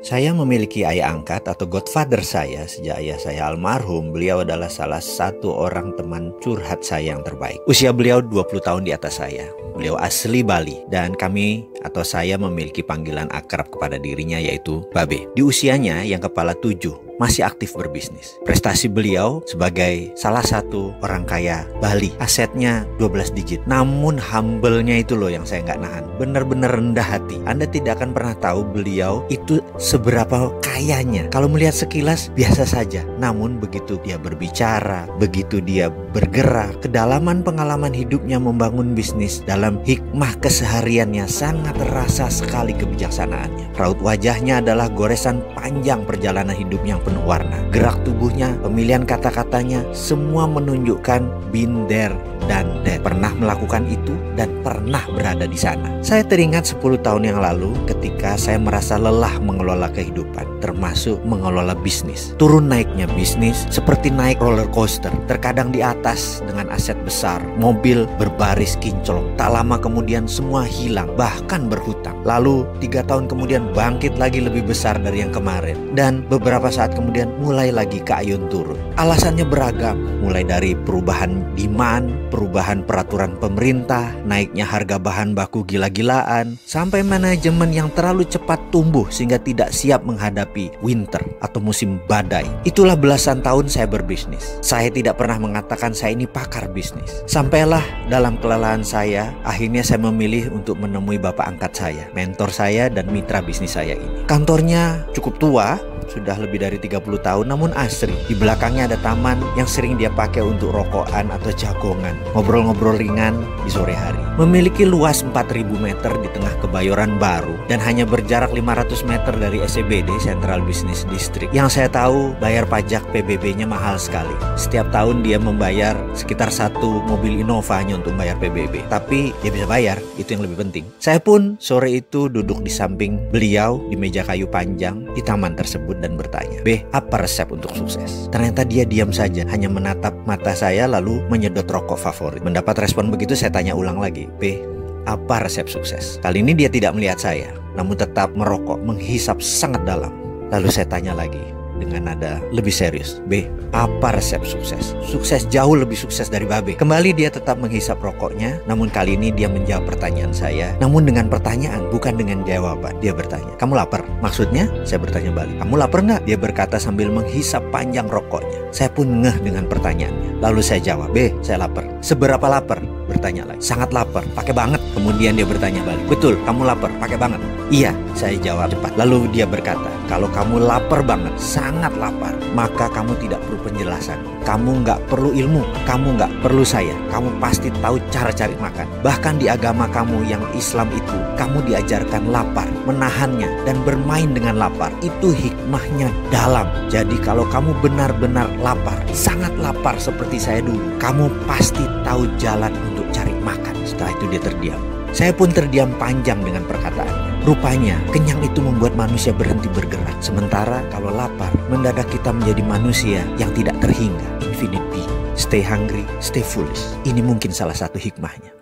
Saya memiliki ayah angkat atau godfather saya sejak ayah saya almarhum. Beliau adalah salah satu orang teman curhat saya yang terbaik. Usia beliau 20 tahun di atas saya. Beliau asli Bali dan kami atau saya memiliki panggilan akrab kepada dirinya yaitu Babe. Di usianya yang kepala 7 masih aktif berbisnis. Prestasi beliau sebagai salah satu orang kaya Bali. Asetnya 12 digit. Namun humble-nya itu loh yang saya nggak nahan. Benar-benar rendah hati. Anda tidak akan pernah tahu beliau itu seberapa kayanya. Kalau melihat sekilas biasa saja. Namun begitu dia berbicara, begitu dia bergerak, kedalaman pengalaman hidupnya membangun bisnis, dalam hikmah kesehariannya sangat terasa sekali kebijaksanaannya. Raut wajahnya adalah goresan panjang perjalanan hidup yang penuh warna. Gerak tubuhnya, pemilihan kata-katanya, semua menunjukkan been there dan that. Pernah melakukan itu dan pernah berada di sana. Saya teringat 10 tahun yang lalu ketika saya merasa lelah mengelola kehidupan, termasuk mengelola bisnis. Turun naiknya bisnis seperti naik roller coaster. Terkadang di atas dengan aset besar, mobil berbaris kinclong. Tak lama kemudian semua hilang, bahkan berhutang. Lalu 3 tahun kemudian bangkit lagi lebih besar dari yang kemarin. Dan beberapa saat kemudian mulai lagi ke ayun turun. Alasannya beragam, mulai dari perubahan demand, perubahan peraturan pemerintah, naiknya harga bahan baku gila-gilaan, sampai manajemen yang terlalu cepat tumbuh sehingga tidak siap menghadapi winter atau musim badai. Itulah belasan tahun saya berbisnis. Saya tidak pernah mengatakan saya ini pakar bisnis. Sampailah dalam kelelahan saya, akhirnya saya memilih untuk menemui bapak angkat saya, mentor saya dan mitra bisnis saya ini. Kantornya cukup tua, sudah lebih dari 30 tahun namun asri. Di belakangnya ada taman yang sering dia pakai untuk rokokan atau jagongan, ngobrol-ngobrol ringan di sore hari. Memiliki luas 4.000 meter di tengah Kebayoran Baru dan hanya berjarak 500 meter dari SCBD, Central Business District. Yang saya tahu bayar pajak PBB-nya mahal sekali. Setiap tahun dia membayar sekitar 1 mobil Innova hanya untuk bayar PBB. Tapi dia bisa bayar, itu yang lebih penting. Saya pun sore itu duduk di samping beliau di meja kayu panjang di taman tersebut dan bertanya, "Be, apa resep untuk sukses?" Ternyata dia diam saja, hanya menatap mata saya lalu menyedot rokok favorit. Mendapat respon begitu, saya tanya ulang lagi, "Be, apa resep sukses?" Kali ini dia tidak melihat saya, namun tetap merokok, menghisap sangat dalam. Lalu saya tanya lagi dengan nada lebih serius, "Be, apa resep sukses?" Sukses jauh lebih sukses dari Babe. Kembali dia tetap menghisap rokoknya, namun kali ini dia menjawab pertanyaan saya. Namun dengan pertanyaan, bukan dengan jawaban. Dia bertanya, "Kamu lapar?" Maksudnya, saya bertanya balik, "Kamu lapar nggak?" Dia berkata sambil menghisap panjang rokoknya. Saya pun ngeh dengan pertanyaannya. Lalu saya jawab, "Be, saya lapar." "Seberapa lapar?" Bertanya lagi. "Sangat lapar, pakai banget." Kemudian dia bertanya balik, "Betul, kamu lapar, pakai banget?" "Iya," saya jawab cepat. Lalu dia berkata, "Kalau kamu lapar banget, sangat lapar, maka kamu tidak perlu penjelasan. Kamu nggak perlu ilmu, kamu nggak perlu saya. Kamu pasti tahu cara cari makan. Bahkan di agama kamu yang Islam itu, kamu diajarkan lapar, menahannya, dan bermain dengan lapar. Itu hikmahnya dalam. Jadi kalau kamu benar-benar lapar, sangat lapar seperti saya dulu, kamu pasti tahu jalan untuk cari makan." Setelah itu dia terdiam. Saya pun terdiam panjang dengan perkataannya. Rupanya kenyang itu membuat manusia berhenti bergerak. Sementara kalau lapar, mendadak kita menjadi manusia yang tidak terhingga. Infinite being. Stay hungry, stay foolish. Ini mungkin salah satu hikmahnya.